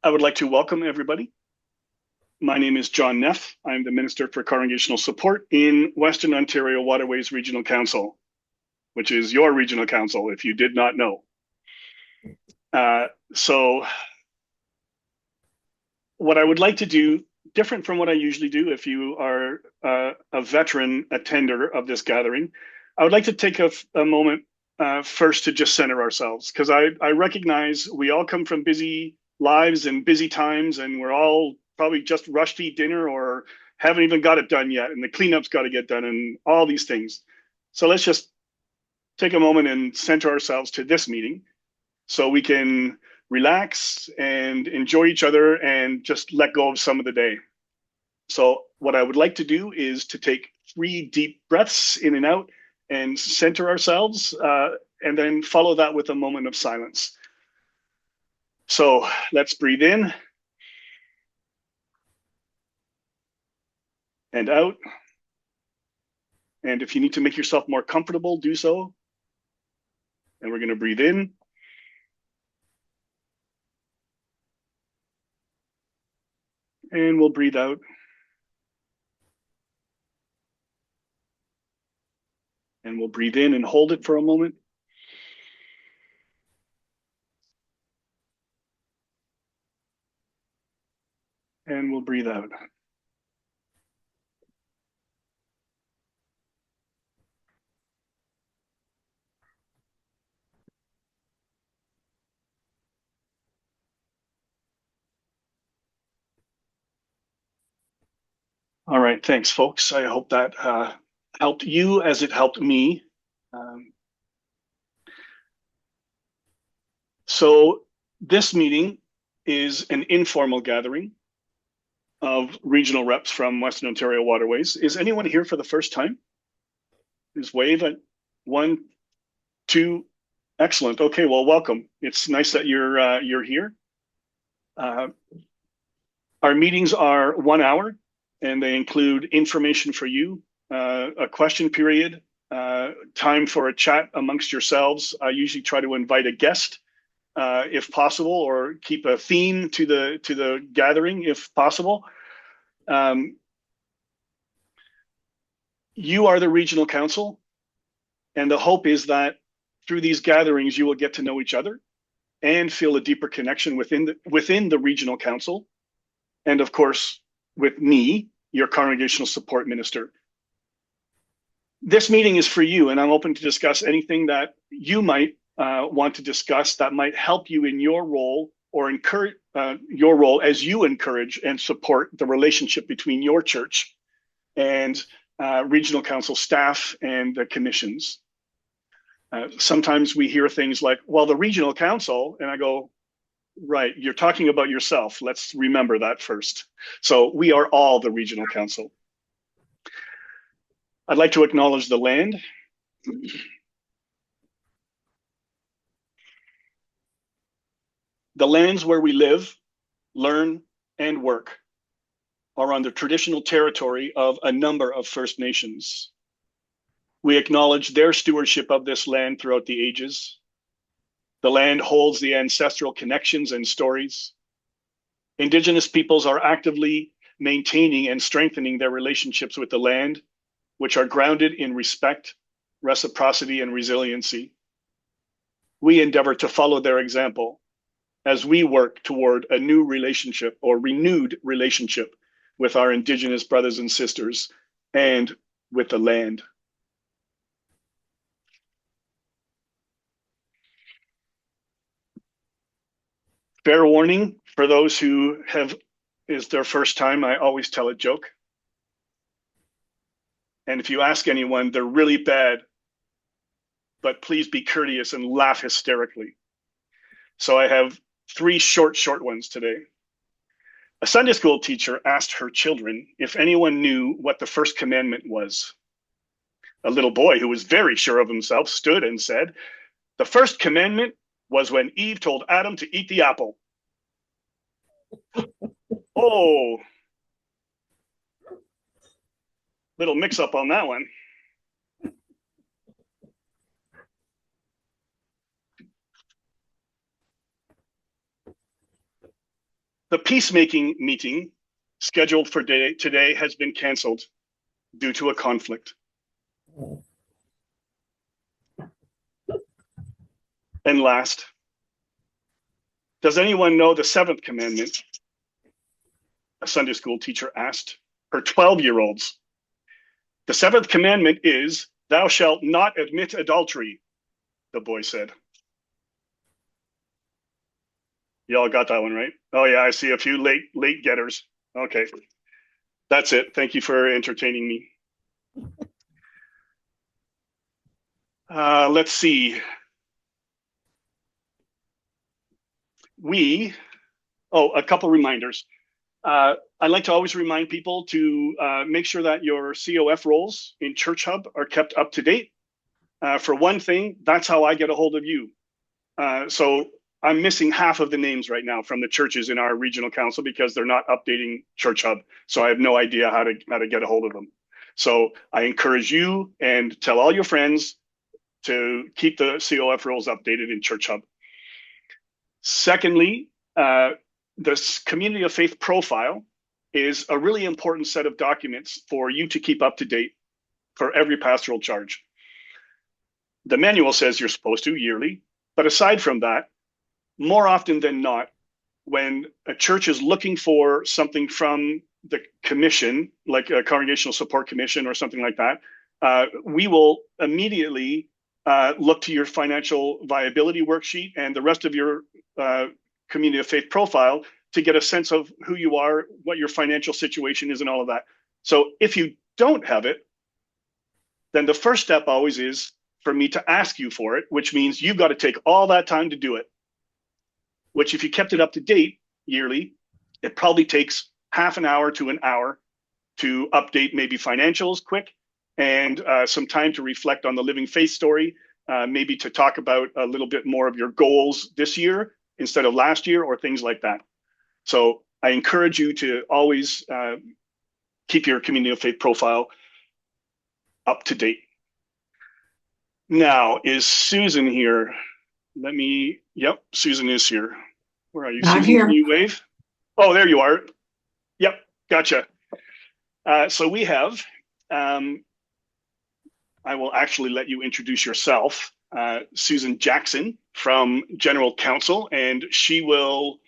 I would like to welcome everybody. My name is John Neff. I'm the Minister for Congregational Support in Western Ontario Waterways Regional Council, which is your regional council, if you did not know. So what I would like to do, different from what I usually do, if you are a veteran attender of this gathering, I would like to take a moment first to just center ourselves, because I recognize we all come from busy lives and busy times, and we're all probably just rushed to eat dinner or haven't even got it done yet, and the cleanup's got to get done, and all these things. So let's just take a moment and center ourselves to this meeting so we can relax and enjoy each other and just let go of some of the day. So what I would like to do is to take 3 deep breaths in and out and center ourselves, and then follow that with a moment of silence. So let's breathe in and out. And if you need to make yourself more comfortable, do so. And we're going to breathe in. And we'll breathe out. And we'll breathe in and hold it for a moment. And we'll breathe out. All right, thanks, folks. I hope that helped you as it helped me. Um, so this meeting is an informal gathering of regional reps from Western Ontario Waterways. Is anyone here for the first time? Just wave at 1, 2. Excellent. Okay, well, welcome. It's nice that you're here. Uh, our meetings are 1 hour, and they include information for you, a question period, time for a chat amongst yourselves. I usually try to invite a guest, if possible, or keep a theme to the gathering if possible. You are the regional council, and the hope is that through these gatherings you will get to know each other and feel a deeper connection within the regional council, and of course with me, your congregational support minister. This meeting is for you, and I'm open to discuss anything that you might want to discuss that might help you in your role, or encourage your role as you encourage and support the relationship between your church and regional council staff and the commissions. Sometimes we hear things like, well, the regional council, and I go, right, you're talking about yourself. Let's remember that first. So we are all the regional council. I'd like to acknowledge the land. The lands where we live, learn, and work are on the traditional territory of a number of First Nations. We acknowledge their stewardship of this land throughout the ages. The land holds the ancestral connections and stories. Indigenous peoples are actively maintaining and strengthening their relationships with the land, which are grounded in respect, reciprocity, and resiliency. We endeavor to follow their example as we work toward a new relationship or renewed relationship with our Indigenous brothers and sisters and with the land. Fair warning for those who is their first time, I always tell a joke. And if you ask anyone, they're really bad, but please be courteous and laugh hysterically. So I have 3 short ones today. A Sunday school teacher asked her children if anyone knew what the first commandment was. A little boy who was very sure of himself stood and said, "The first commandment was when Eve told Adam to eat the apple." Oh, little mix up on that one. The peacemaking meeting scheduled for today has been canceled due to a conflict. And last, does anyone know the seventh commandment? A Sunday school teacher asked her 12-year-olds. The seventh commandment is, thou shalt not admit adultery, the boy said. Y'all got that one right? Oh yeah, I see a few late getters. Okay, that's it. Thank you for entertaining me. Let's see. A couple reminders. I like to always remind people to make sure that your COF roles in Church Hub are kept up to date. For one thing, that's how I get a hold of you. So I'm missing half of the names right now from the churches in our regional council because they're not updating Church Hub. So I have no idea how to get a hold of them. So I encourage you and tell all your friends to keep the COF roles updated in Church Hub. Secondly, this Community of Faith profile is a really important set of documents for you to keep up to date for every pastoral charge. The manual says you're supposed to yearly, but aside from that, more often than not, when a church is looking for something from the commission, like a congregational support commission or something like that, we will immediately look to your financial viability worksheet and the rest of your Community of Faith profile to get a sense of who you are, what your financial situation is, and all of that. So if you don't have it, then the first step always is for me to ask you for it, which means you've got to take all that time to do it. Which, if you kept it up to date yearly, it probably takes half an hour to an hour to update maybe financials quick and some time to reflect on the Living Faith story, maybe to talk about a little bit more of your goals this year instead of last year or things like that. So I encourage you to always keep your Community of Faith profile up to date. Now, is Susan here? Yep, Susan is here. Where are you, I'm Susan? here. Can you wave? Oh, there you are. Yep, gotcha. So we have, I will actually let you introduce yourself, Susan Jackson from General Counsel, and she will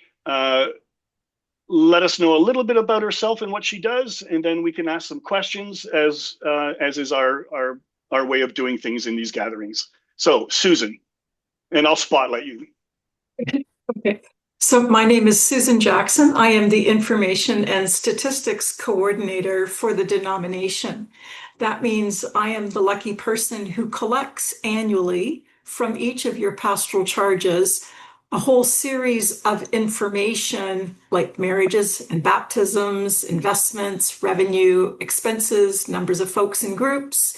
let us know a little bit about herself and what she does, and then we can ask some questions as is our way of doing things in these gatherings. So, Susan, and I'll spotlight you. Okay. So my name is Susan Jackson. I am the Information and Statistics Coordinator for the denomination. That means I am the lucky person who collects annually from each of your pastoral charges a whole series of information like marriages and baptisms, investments, revenue, expenses, numbers of folks in groups.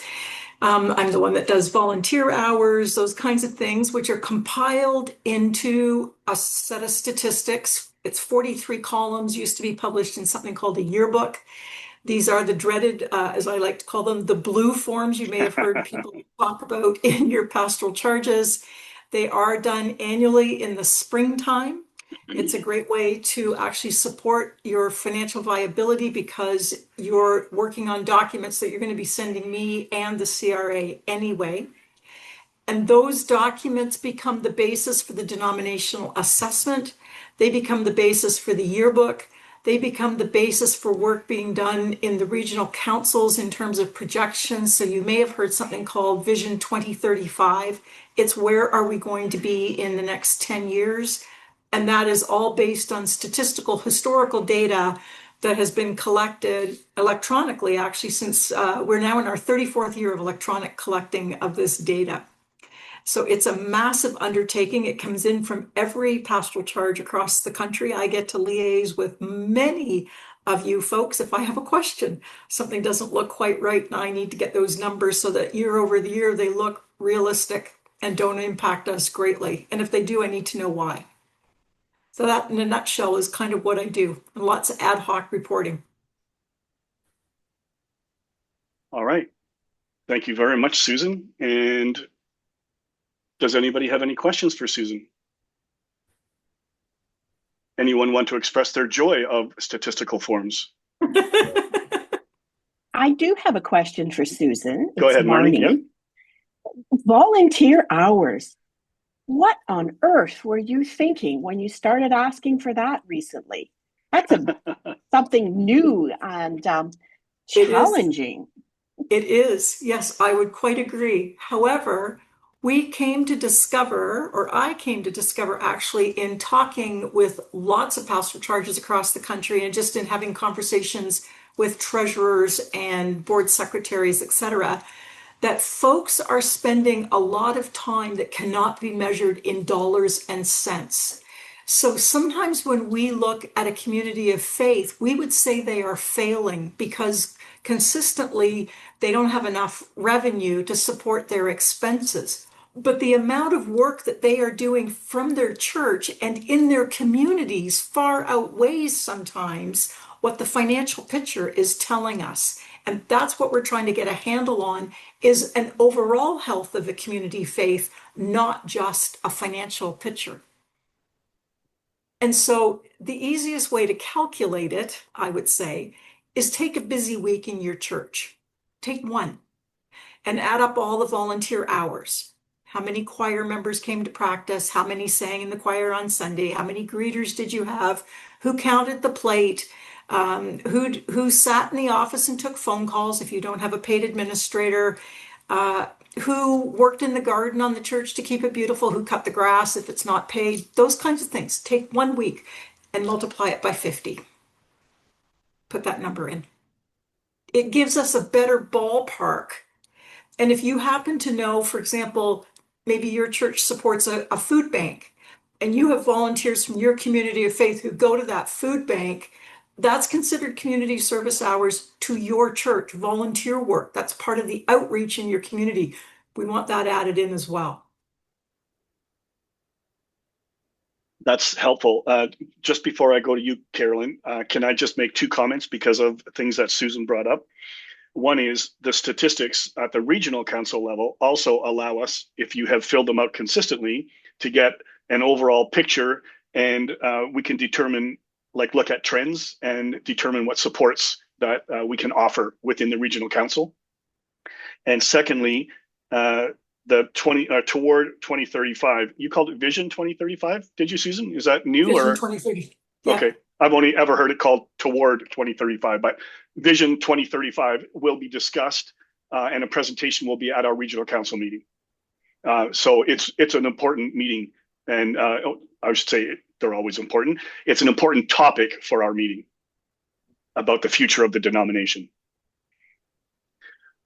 I'm the one that does volunteer hours, those kinds of things, which are compiled into a set of statistics. It's 43 columns, used to be published in something called a yearbook. These are the dreaded, as I like to call them, the blue forms you may have heard people talk about in your pastoral charges. They are done annually in the springtime. It's a great way to actually support your financial viability because you're working on documents that you're going to be sending me and the CRA anyway. And those documents become the basis for the denominational assessment. They become the basis for the yearbook. They become the basis for work being done in the regional councils in terms of projections. So you may have heard something called Vision 2035. It's where are we going to be in the next 10 years? And that is all based on statistical historical data that has been collected electronically, actually, since we're now in our 34th year of electronic collecting of this data. So it's a massive undertaking. It comes in from every pastoral charge across the country. I get to liaise with many of you folks if I have a question. Something doesn't look quite right and I need to get those numbers so that year over the year they look realistic and don't impact us greatly. And if they do, I need to know why. So that in a nutshell is kind of what I do, and lots of ad hoc reporting. All right. Thank you very much, Susan. And does anybody have any questions for Susan? anyone want to express their joy of statistical forms? I do have a question for Susan. Go ahead, Marnie. Yep. Volunteer hours. What on earth were you thinking when you started asking for that recently? That's something new and challenging. It is. Yes, I would quite agree. However, we came to discover, or I came to discover actually in talking with lots of pastoral charges across the country and just in having conversations with treasurers and board secretaries, etc., that folks are spending a lot of time that cannot be measured in dollars and cents. So sometimes when we look at a community of faith, we would say they are failing because consistently they don't have enough revenue to support their expenses. But the amount of work that they are doing from their church and in their communities far outweighs sometimes what the financial picture is telling us. And that's what we're trying to get a handle on, is an overall health of a community faith, not just a financial picture. And so the easiest way to calculate it, I would say, is take a busy week in your church. Take one and add up all the volunteer hours. How many choir members came to practice? How many sang in the choir on Sunday? How many greeters did you have? Who counted the plate? Who sat in the office and took phone calls if you don't have a paid administrator? Who worked in the garden on the church to keep it beautiful? Who cut the grass if it's not paid? Those kinds of things. Take 1 week and multiply it by 50. Put that number in. It gives us a better ballpark. And if you happen to know, for example, maybe your church supports a food bank and you have volunteers from your community of faith who go to that food bank, that's considered community service hours to your church, volunteer work. That's part of the outreach in your community. We want that added in as well. That's helpful. Just before I go to you, Carolyn, can I just make 2 comments because of things that Susan brought up? One is the statistics at the regional council level also allow us, if you have filled them out consistently, to get an overall picture, and we can determine, look at trends and determine what supports that we can offer within the regional council. And secondly, the toward 2035, you called it Vision 2035, did you, Susan? Is that new? Vision or 2030. Yeah. Okay, I've only ever heard it called Toward 2035, but Vision 2035 will be discussed, and a presentation will be at our regional council meeting. So it's an important meeting, and I should say they're always important. It's an important topic for our meeting about the future of the denomination.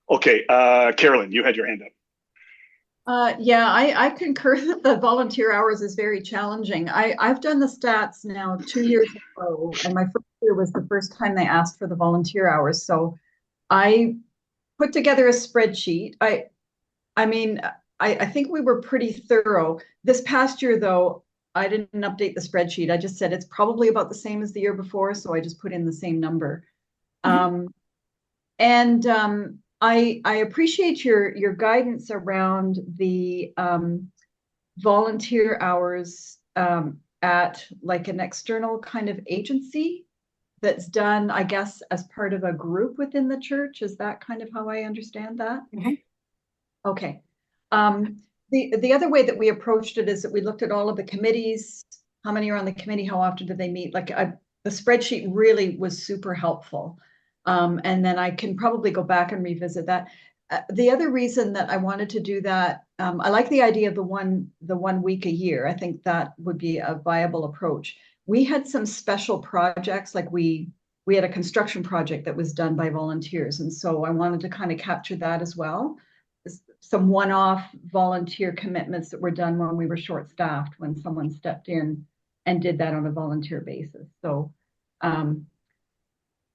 Okay, Carolyn, you had your hand up. Yeah, I concur that the volunteer hours is very challenging. I've done the stats now 2 years in a row, and my first year was the first time they asked for the volunteer hours. So I put together a spreadsheet. I mean, I think we were pretty thorough. This past year, though, I didn't update the spreadsheet. I just said it's probably about the same as the year before, so I just put in the same number. I appreciate your guidance around the volunteer hours at like an external kind of agency that's done, I guess, as part of a group within the church. Is that kind of how I understand that? Okay. The other way that we approached it is that we looked at all of the committees, how many are on the committee, how often do they meet? Like the spreadsheet really was super helpful. And then I can probably go back and revisit that. The other reason that I wanted to do that, I like the idea of the one week a year. I think that would be a viable approach. We had some special projects, like we had a construction project that was done by volunteers. And so I wanted to kind of capture that as well. Some one-off volunteer commitments that were done when we were short-staffed, when someone stepped in and did that on a volunteer basis. So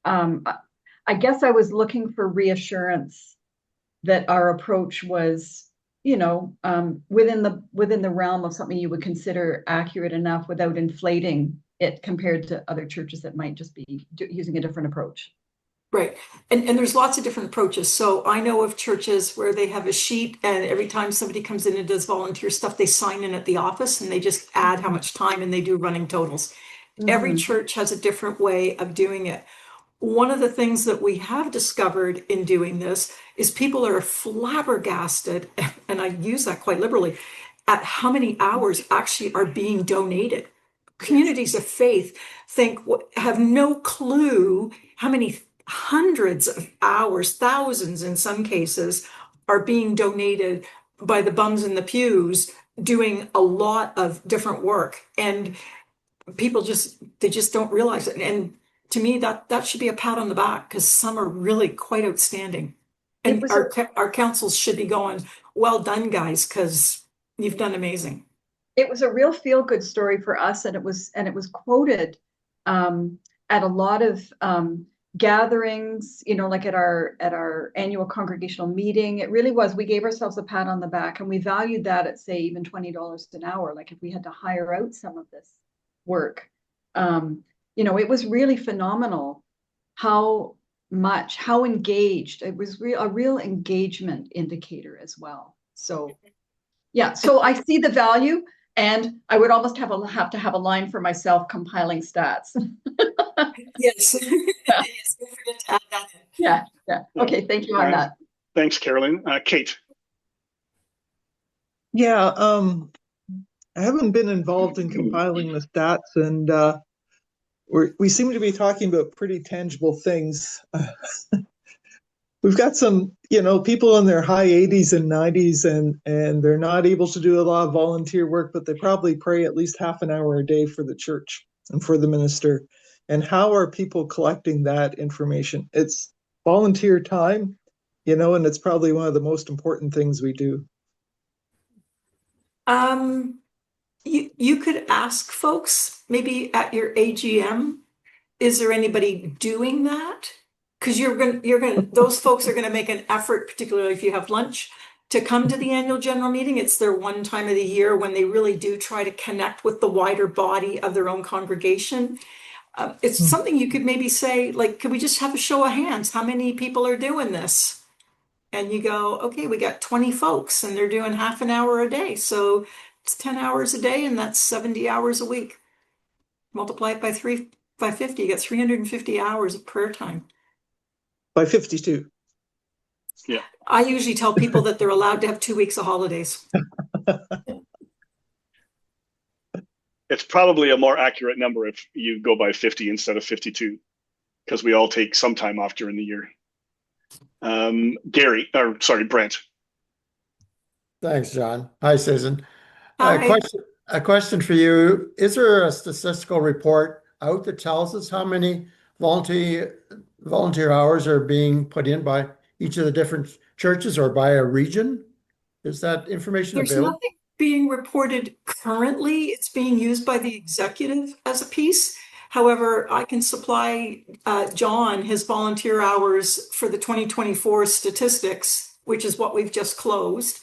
I guess I was looking for reassurance that our approach was, within the realm of something you would consider accurate enough without inflating it compared to other churches that might just be using a different approach. Right. And there's lots of different approaches. So I know of churches where they have a sheet, and every time somebody comes in and does volunteer stuff, they sign in at the office and they just add how much time and they do running totals. Every Mhm. church has a different way of doing it. One of the things that we have discovered in doing this is people are flabbergasted, and I use that quite liberally, at how many hours actually are being donated. Communities of faith have no clue how many hundreds of hours, thousands in some cases, are being donated by the bums in the pews doing a lot of different work. And people they just don't realize it. And to me, that should be a pat on the back, because some are really quite outstanding. It And was our councils should be going, well done, guys, because you've done amazing. it was a real feel-good story for us, and it was quoted at a lot of gatherings, like at our annual congregational meeting. It really was. We gave ourselves a pat on the back, and we valued that at, say, even $20 an hour. Like if we had to hire out some of this work, it was really phenomenal how engaged. It was a real engagement indicator as well. So yeah, so I see the value, and I would almost have to have a line for myself compiling stats. Yes. Yes, don't forget to add that in. Yeah. Okay, thank you on that. Thanks, Carolyn. Kate. Yeah, I haven't been involved in compiling the stats, and we seem to be talking about pretty tangible things. We've got some, people in their high 80s and 90s, and they're not able to do a lot of volunteer work, but they probably pray at least half an hour a day for the church and for the minister. And how are people collecting that information? It's volunteer time, and it's probably one of the most important things we do. You could ask folks maybe at your AGM, is there anybody doing that? Because those folks are gonna make an effort, particularly if you have lunch, to come to the annual general meeting. It's their one time of the year when they really do try to connect with the wider body of their own congregation. It's something you could maybe say, like, could we just have a show of hands? How many people are doing this? And you go, okay, we got 20 folks and they're doing half an hour a day. So it's 10 hours a day, and that's 70 hours a week. Multiply it by 50, you get 350 hours of prayer time. By 52. Yeah. I usually tell people that they're allowed to have 2 weeks of holidays. It's probably a more accurate number if you go by 50 instead of 52, because we all take some time off during the year. Brent. Thanks, John. Hi, Susan. Hi. A question for you. Is there a statistical report out that tells us how many volunteer hours are being put in by each of the different churches or by a region? Is that information There's available? nothing being reported currently. It's being used by the executive as a piece. However, I can supply John his volunteer hours for the 2024 statistics, which is what we've just closed,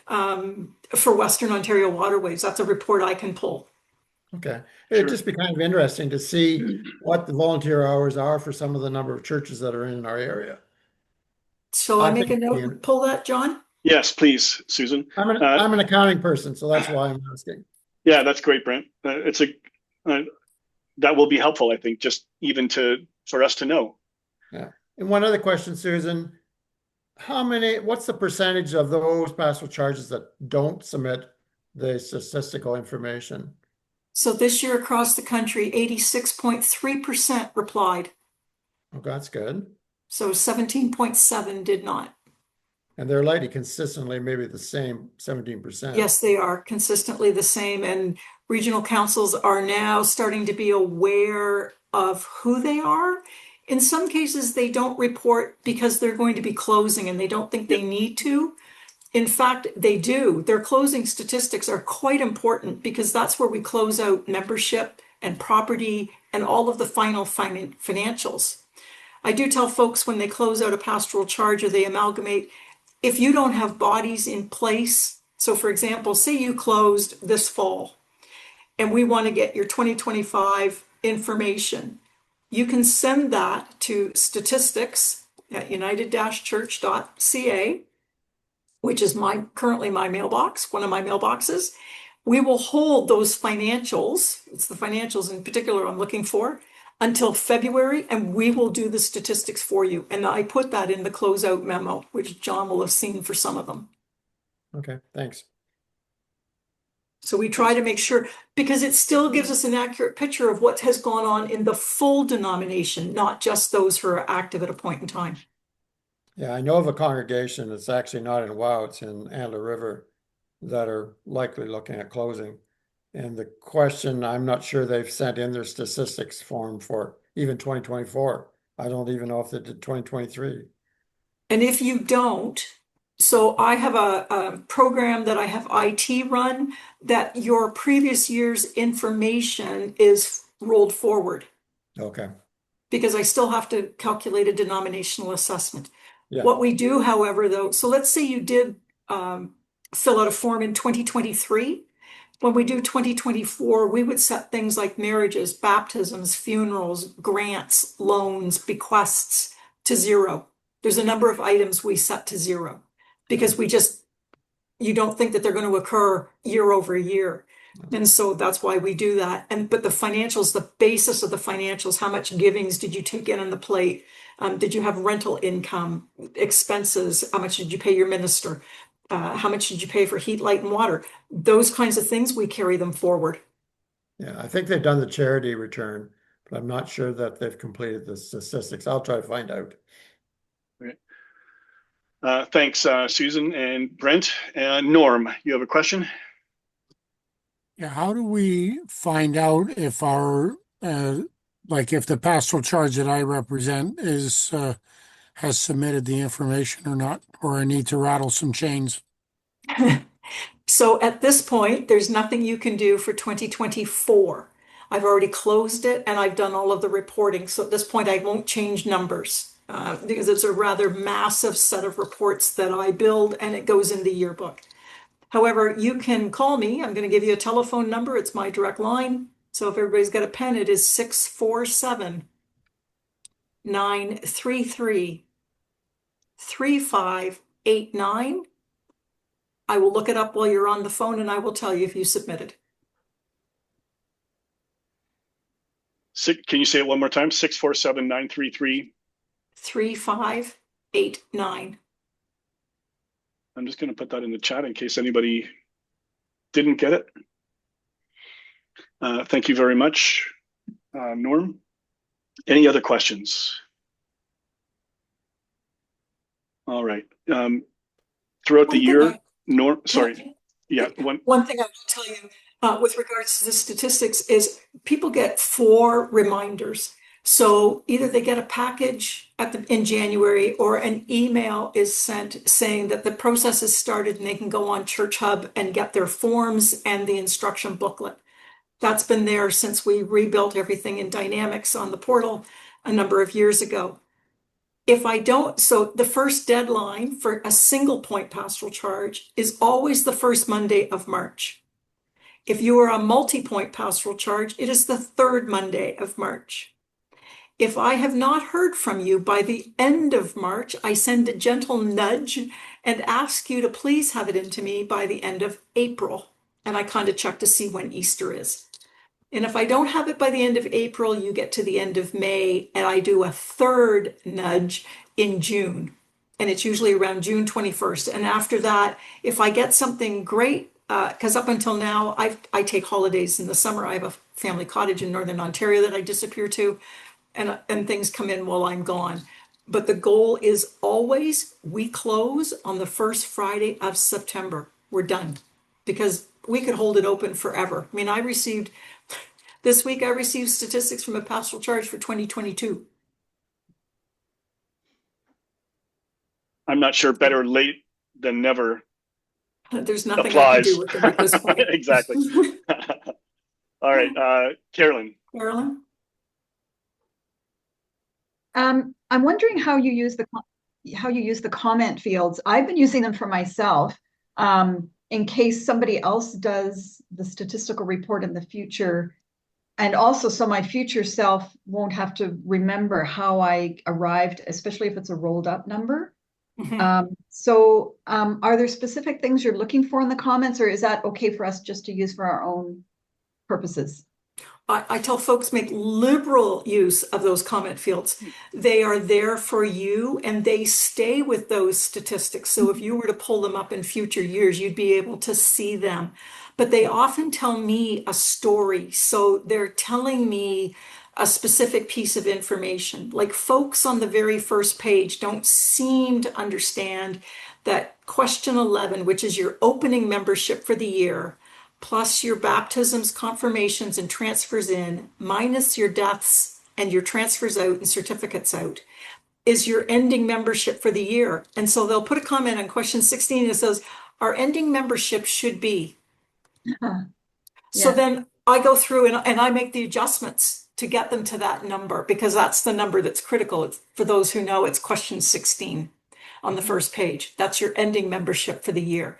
for Western Ontario Waterways. That's a report I can pull. Okay. It'd just be kind of interesting to see what the volunteer hours are for some of the number of churches that are in our area. So I make a note and pull that, John? Yes, please, Susan. I'm an accounting person, so that's why I'm asking. Yeah, that's great, Brent. That will be helpful, I think, just even for us to know. Yeah. And one other question, Susan. What's the percentage of those pastoral charges that don't submit the statistical information? So this year across the country, 86.3% replied. Oh, that's good. So 17.7 did not. And they're likely consistently maybe the same 17%. Yes, they are consistently the same. And regional councils are now starting to be aware of who they are. In some cases, they don't report because they're going to be closing and they don't think they need to. In fact, they do. Their closing statistics are quite important because that's where we close out membership and property and all of the final financials. I do tell folks when they close out a pastoral charge or they amalgamate, if you don't have bodies in place, so for example, say you closed this fall and we want to get your 2025 information, you can send that to statistics at united-church.ca, which is currently my mailbox, one of my mailboxes. We will hold those financials, it's the financials in particular I'm looking for, until February, and we will do the statistics for you. And I put that in the closeout memo, which John will have seen for some of them. Okay, thanks. So we try to make sure, because it still gives us an accurate picture of what has gone on in the full denomination, not just those who are active at a point in time. Yeah, I know of a congregation that's actually not in WOW, it's in Antler River, that are likely looking at closing. And the question, I'm not sure they've sent in their statistics form for even 2024. I don't even know if they did 2023. And if you don't, so I have a program that I have IT run that your previous year's information is rolled forward Okay, because I still have to calculate a denominational assessment. yeah, What we do, however, though, so let's say you did fill out a form in 2023. When we do 2024, we would set things like marriages, baptisms, funerals, grants, loans, bequests to 0. There's a number of items we set to 0 because you don't think that they're going to occur year over year. And so that's why we do that. But the financials, the basis of the financials, how much givings did you take in on the plate? Did you have rental income, expenses? How much did you pay your minister? How much did you pay for heat, light, and water? Those kinds of things, we carry them forward. yeah. I think they've done the charity return, but I'm not sure that they've completed the statistics. I'll try to find out. Thanks, Susan and Brent. Norm, you have a question? Yeah, how do we find out if our like if the pastoral charge that I represent is has submitted the information or not, or I need to rattle some chains? So at this point, there's nothing you can do for 2024. I've already closed it and I've done all of the reporting. So at this point, I won't change numbers because it's a rather massive set of reports that I build and it goes in the yearbook. However, you can call me. I'm going to give you a telephone number. It's my direct line. So if everybody's got a pen, it is 647-933-3589. I will look it up while you're on the phone and I will tell you if you submitted. Can you say it one more time? 647-933. 3589. I'm just going to put that in the chat in case anybody didn't get it. Thank you very much, Norm. Any other questions? All right. Throughout the year, Norm, sorry. Yeah. One thing I will tell you with regards to the statistics is people get 4 reminders. So either they get a package in January or an email is sent saying that the process has started and they can go on Church Hub and get their forms and the instruction booklet. That's been there since we rebuilt everything in Dynamics on the portal a number of years ago. If I don't, so the first deadline for a single point pastoral charge is always the first Monday of March. If you are a multi-point pastoral charge, it is the 3rd Monday of March. If I have not heard from you by the end of March, I send a gentle nudge and ask you to please have it into me by the end of April. And I kind of check to see when Easter is. And if I don't have it by the end of April, you get to the end of May and I do a 3rd nudge in June. And it's usually around June 21st. And after that, if I get something great, because up until now, I take holidays in the summer. I have a family cottage in Northern Ontario that I disappear to. And things come in while I'm gone. But the goal is always we close on the first Friday of September. We're done because we could hold it open forever. I mean, this week I received statistics from a pastoral charge for 2022. I'm not sure better late than never. There's nothing applies. I can do with it at this point. Exactly. All right, Carolyn. Carolyn? I'm wondering how you use the comment fields. I've been using them for myself in case somebody else does the statistical report in the future. And also so my future self won't have to remember how I arrived, especially if it's a rolled up number. Are there specific things you're looking for in the comments, or is that okay for us just to use for our own purposes? I tell folks make liberal use of those comment fields. They are there for you and they stay with those statistics. So if you were to pull them up in future years, you'd be able to see them. But they often tell me a story. So they're telling me a specific piece of information. Like folks on the very first page don't seem to understand that question 11, which is your opening membership for the year, plus your baptisms, confirmations, and transfers in, minus your deaths and your transfers out and certificates out, is your ending membership for the year. And so they'll put a comment on question 16 that says, our ending membership should be. So then I go through and I make the adjustments to get them to that number, because that's the number that's critical. It's, for those who know, it's question 16 on the first page. That's your ending membership for the year.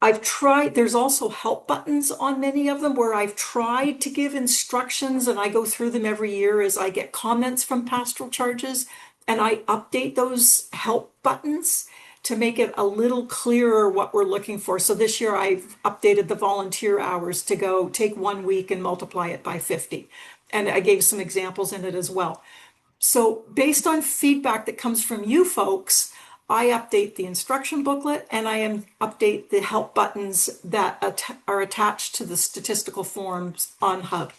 I've tried, there's also help buttons on many of them where I've tried to give instructions, and I go through them every year as I get comments from pastoral charges, and I update those help buttons to make it a little clearer what we're looking for. So this year I've updated the volunteer hours to go take 1 week and multiply it by 50. And I gave some examples in it as well. So based on feedback that comes from you folks, I update the instruction booklet and I update the help buttons that are attached to the statistical forms on Hub.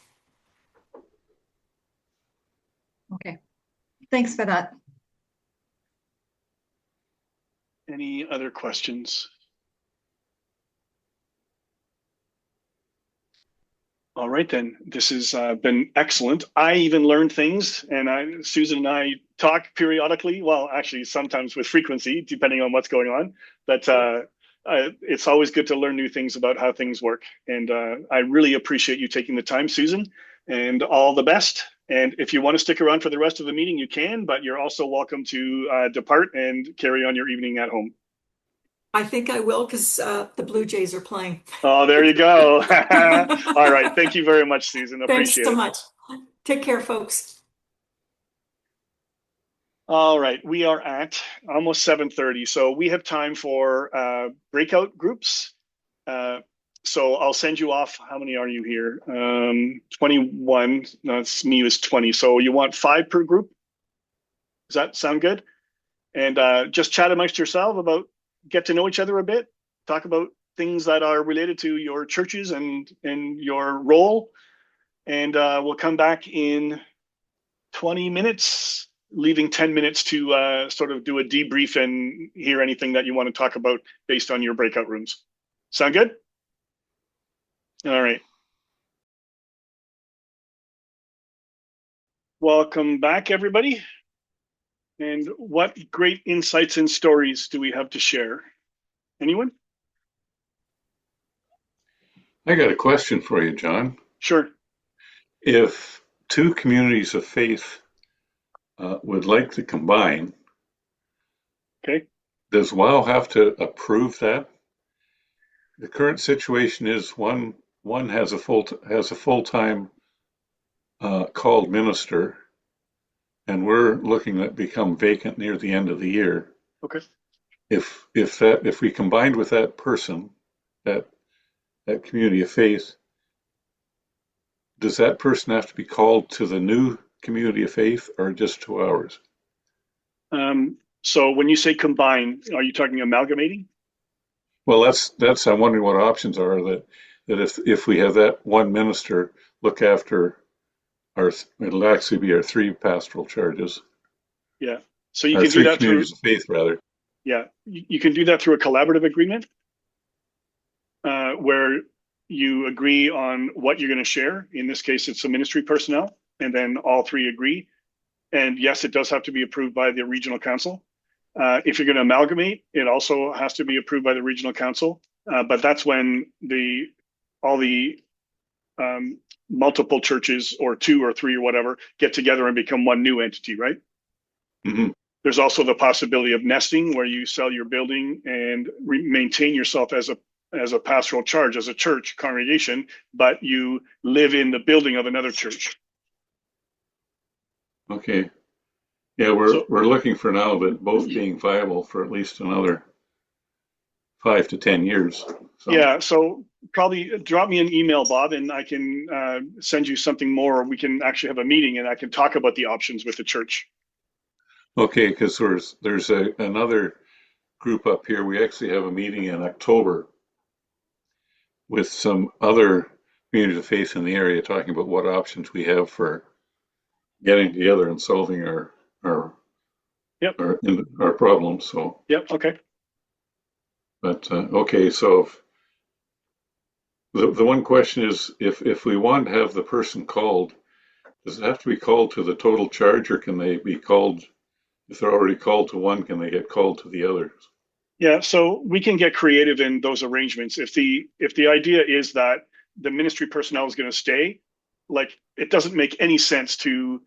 Okay, thanks for that. Any other questions? All right, then. This has been excellent. I even learned things, and Susan and I talk periodically. Well, actually, sometimes with frequency, depending on what's going on. But it's always good to learn new things about how things work. And I really appreciate you taking the time, Susan, and all the best. And if you want to stick around for the rest of the meeting, you can, but you're also welcome to depart and carry on your evening at home. I think I will, because the Blue Jays are playing. Oh, there you go. All right. Thank you very much, Susan. Appreciate it. Thanks so much. Take care, folks. All right. We are at almost 7:30. So we have time for breakout groups. So I'll send you off. How many are you here? 21. That's me is 20. So you want 5 per group? Does that sound good? And just chat amongst yourself about, get to know each other a bit, talk about things that are related to your churches and your role. And we'll come back in 20 minutes, leaving 10 minutes to sort of do a debrief and hear anything that you want to talk about based on your breakout rooms. Sound good? All right. Welcome back, everybody. And what great insights and stories do we have to share? Anyone? I got a question for you, John. Sure. If 2 communities of faith would like to combine, Okay. does WOW have to approve that? The current situation is one has a full-time called minister, and we're looking at become vacant near the end of the year. Okay. If we combined with that person, that community of faith, does that person have to be called to the new community of faith or just to ours? So when you say combine, are you talking amalgamating? Well, that's I'm wondering what options are that if we have that one minister look after it'll actually be our 3 pastoral charges. Yeah. So you can do that through faith, rather. Yeah, you can do that through a collaborative agreement where you agree on what you're going to share. In this case, it's the ministry personnel, and then all 3 agree. And yes, it does have to be approved by the regional council. If you're going to amalgamate, it also has to be approved by the regional council. But that's when all the multiple churches, or 2 or 3 or whatever, get together and become one new entity, right? Mm-hmm. There's also the possibility of nesting, where you sell your building and maintain yourself as a pastoral charge, as a church congregation, but you live in the building of another church. Okay. Yeah, So- we're looking for now that both being viable for at least another 5 to 10 years. So, Yeah, so probably drop me an email, Bob, and I can send you something more. Or we can actually have a meeting and I can talk about the options with the church. okay, because there's another group up here. We actually have a meeting in October with some other communities of faith in the area talking about what options we have for getting together and solving our Yep. our problems. So, Yep. Okay. but okay, so the one question is if we want to have the person called, does it have to be called to the total charge, or can they be called if they're already called to one? Can they get called to the others? Yeah, so we can get creative in those arrangements. If the idea is that the ministry personnel is going to stay, like it doesn't make any sense to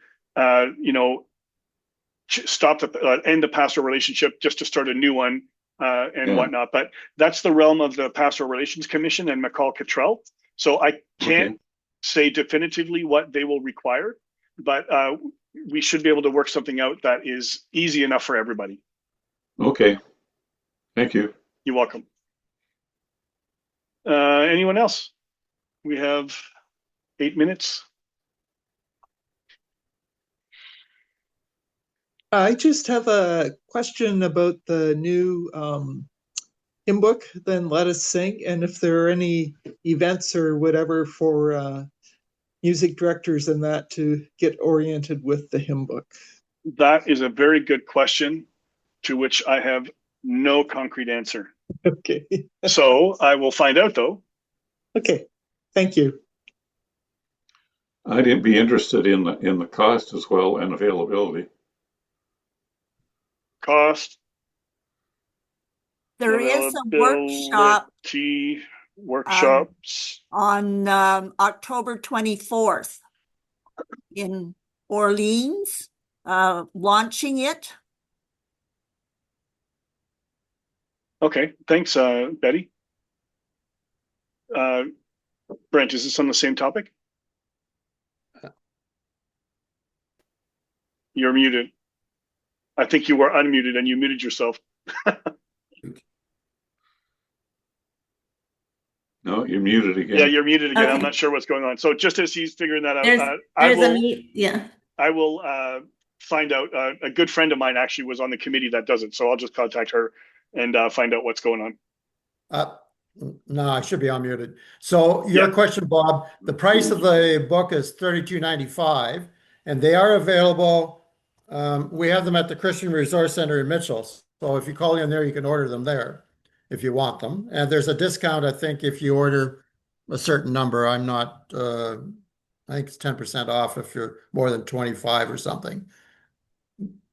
stop the end the pastoral relationship just to start a new one and Yeah. whatnot. But that's the realm of the Pastoral Relations Commission and McCall Cottrell. So I can't Okay. say definitively what they will require, but we should be able to work something out that is easy enough for everybody. Okay. Thank you. You're welcome. Anyone else? We have 8 minutes. I just have a question about the new hymn book, Then Let Us Sing, and if there are any events or whatever for music directors and that to get oriented with the hymn book. That is a very good question to which I have no concrete answer. Okay. So I will find out though. Okay. Thank you. I'd be interested in the cost as well and availability. Cost, There is a workshop workshops. on October 24th in Orleans, launching it. Okay, thanks, Betty. Brent, is this on the same topic? You're muted. I think you were unmuted and you muted yourself. No, you're muted again. Yeah, you're muted again. I'm Okay. not sure what's going on. So just as he's figuring that out, Yeah. I will find out. A good friend of mine actually was on the committee that does it, so I'll just contact her and find out what's going on. No, I should be unmuted. So your Yeah. question, Bob, the price of the book is $32.95, and they are available. We have them at the Christian Resource Center in Mitchell. So if you call in there, you can order them there if you want them. And there's a discount, I think, if you order a certain number. I'm not, I think it's 10% off if you're more than 25 or something.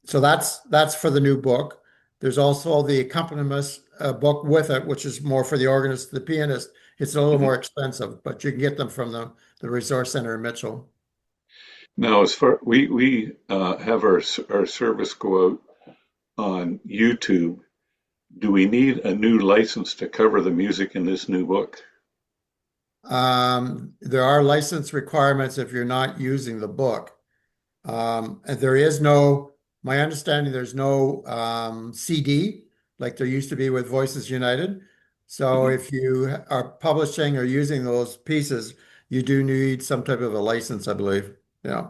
So that's for the new book. There's also the accompaniment book with it, which is more for the organist, the pianist. It's a little more expensive, but you can get them from the Resource Center in Mitchell. Now, as far we have our service go out on YouTube. Do we need a new license to cover the music in this new book? There are license requirements if you're not using the book. And there is no, my understanding, there's no CD like there used to be with Voices United. So if you are publishing or using those pieces, you do need some type of a license, I believe. Yeah.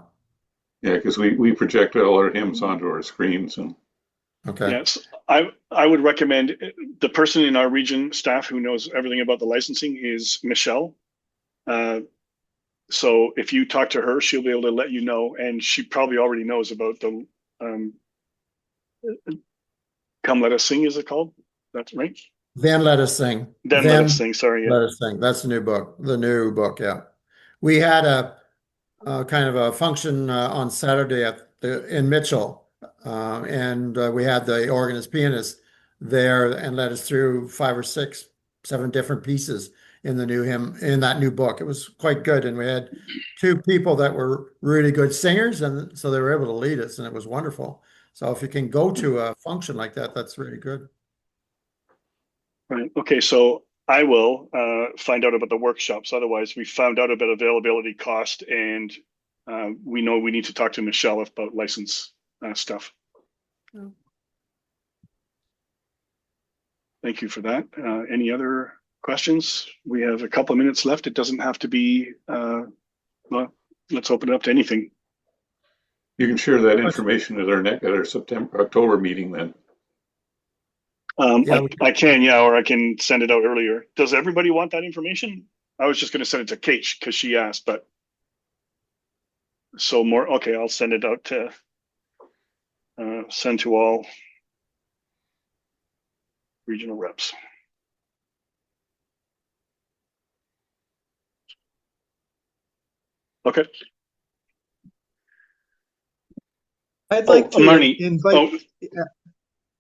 Yeah, because we project all our hymns onto our screens and Okay. Yes, I would recommend the person in our region staff who knows everything about the licensing is Michelle. So if you talk to her, she'll be able to let you know, and she probably already knows about the Come Let Us Sing, is it called? That's right. Then Let Us Sing. Then Let Us Sing. Sorry. Yeah. Let Us Sing. That's the new book. Yeah. We had a kind of a function on Saturday in Mitchell. And we had the organist pianist there and led us through 5 or 6, 7 different pieces in the new hymn, in that new book. It was quite good. And we had 2 people that were really good singers. And so they were able to lead us and it was wonderful. So if you can go to a function like that, that's really good. Right. Okay. So I will find out about the workshops. Otherwise, we found out about availability, cost, and we know we need to talk to Michelle about license stuff. Thank you for that. Any other questions? We have a couple of minutes left. It doesn't have to be, well, let's open it up to anything. You can share that information at our October meeting then. Yeah, I can, yeah, or I can send it out earlier. Does everybody want that information? I was just going to send it to Kate because she asked, but so more. Okay, I'll send it out to send to all regional reps. Okay. I'd like to Marnie. invite.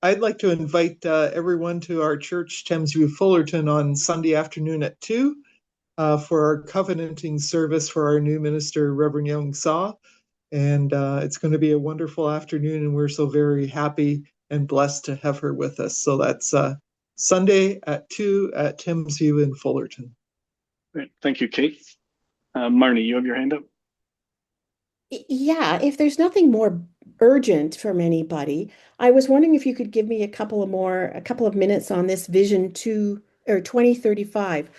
I'd like to invite everyone to our church, Thamesview Fullerton, on Sunday afternoon at 2 for our covenanting service for our new minister, Reverend Young Saw. And it's going to be a wonderful afternoon, and we're so very happy and blessed to have her with us. So that's Sunday at 2 at Thamesview in Fullerton. Great. Thank you, Kate. Marnie, you have your hand up? Yeah, if there's nothing more urgent from anybody, I was wondering if you could give me a couple of minutes on this Vision 2035.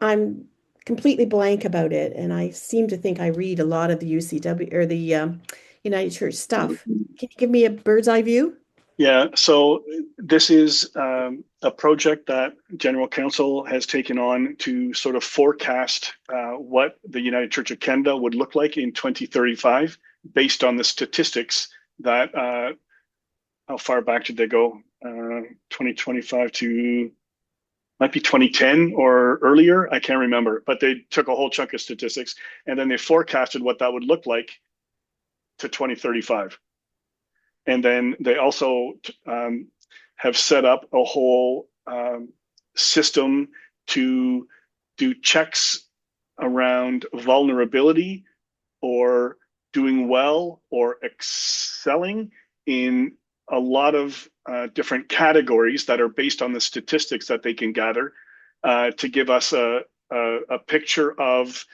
I'm completely blank about it, and I seem to think I read a lot of the UCW or the United Church stuff. Can you give me a bird's eye view? Yeah, so this is a project that General Council has taken on to sort of forecast what the United Church of Canada would look like in 2035 based on the statistics that, how far back did they go? 2025 to, might be 2010 or earlier, I can't remember, but they took a whole chunk of statistics and then they forecasted what that would look like to 2035. And then they also have set up a whole system to do checks around vulnerability or doing well or excelling in a lot of different categories that are based on the statistics that they can gather to give us a picture of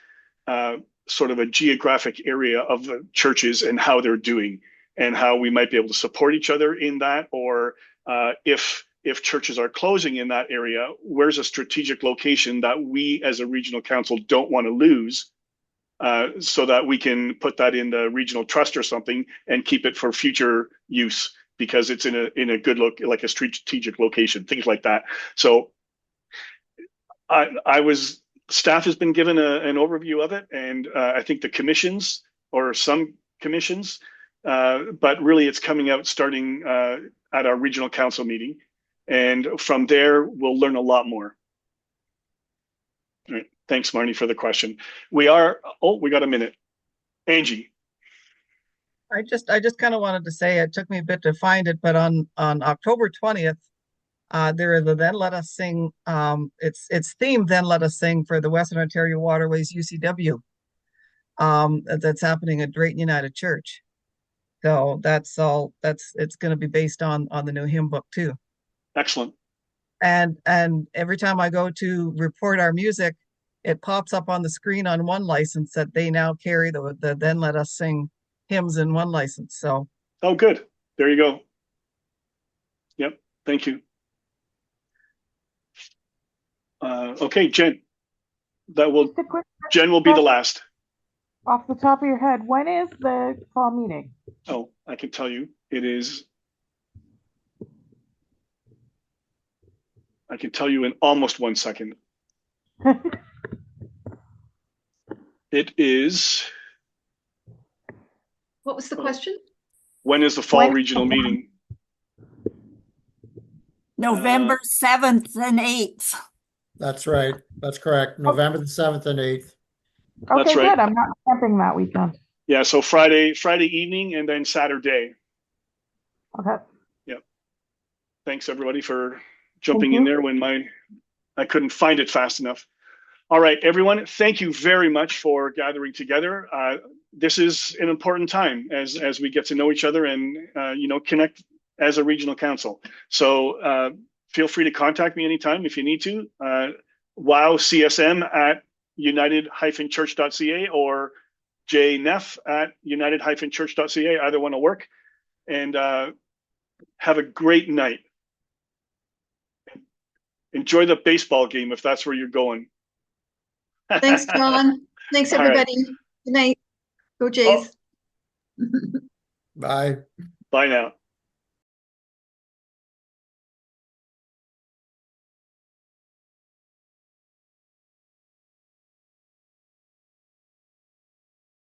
sort of a geographic area of the churches and how they're doing, and how we might be able to support each other in that, or if churches are closing in that area, where's a strategic location that we as a regional council don't want to lose, so that we can put that in the regional trust or something and keep it for future use because it's in a good look, like a strategic location, things like that. So staff has been given an overview of it, and I think the commissions or some commissions, but really it's coming out starting at our regional council meeting. And from there, we'll learn a lot more. All right. Thanks, Marnie, for the question. We got a minute. Angie. I just kind of wanted to say, it took me a bit to find it, but on October 20th, there is a Then Let Us Sing, it's themed Then Let Us Sing for the Western Ontario Waterways UCW. That's happening at Drayton United Church. So it's going to be based on the new hymn book too. Excellent. And every time I go to report our music, it pops up on the screen on one license that they now carry the Then Let Us Sing hymns in one license. So. Oh, good. There you go. Yep. Thank you. Okay, Jen. Jen will be the last. Off the top of your head, when is the fall meeting? Oh, I can tell you. It is. I can tell you in almost 1 second. It is. What was the question? When is the fall regional meeting? November 7th and 8th. That's right. That's correct. November the 7th and 8th. Okay, That's right. good. I'm not camping that weekend. Yeah, so Friday evening and then Saturday. Okay. Yep. Thanks everybody for jumping in there when I couldn't find it fast enough. All right, everyone, thank you very much for gathering together. This is an important time as we get to know each other and connect as a regional council. So feel free to contact me anytime if you need to. wowcsm@united-church.ca or jneff@united-church.ca. Either one will work. and have a great night. Enjoy the baseball game if that's where you're going. Thanks, John. Thanks, All right. everybody. Good night. Go Jays. Bye. Bye now.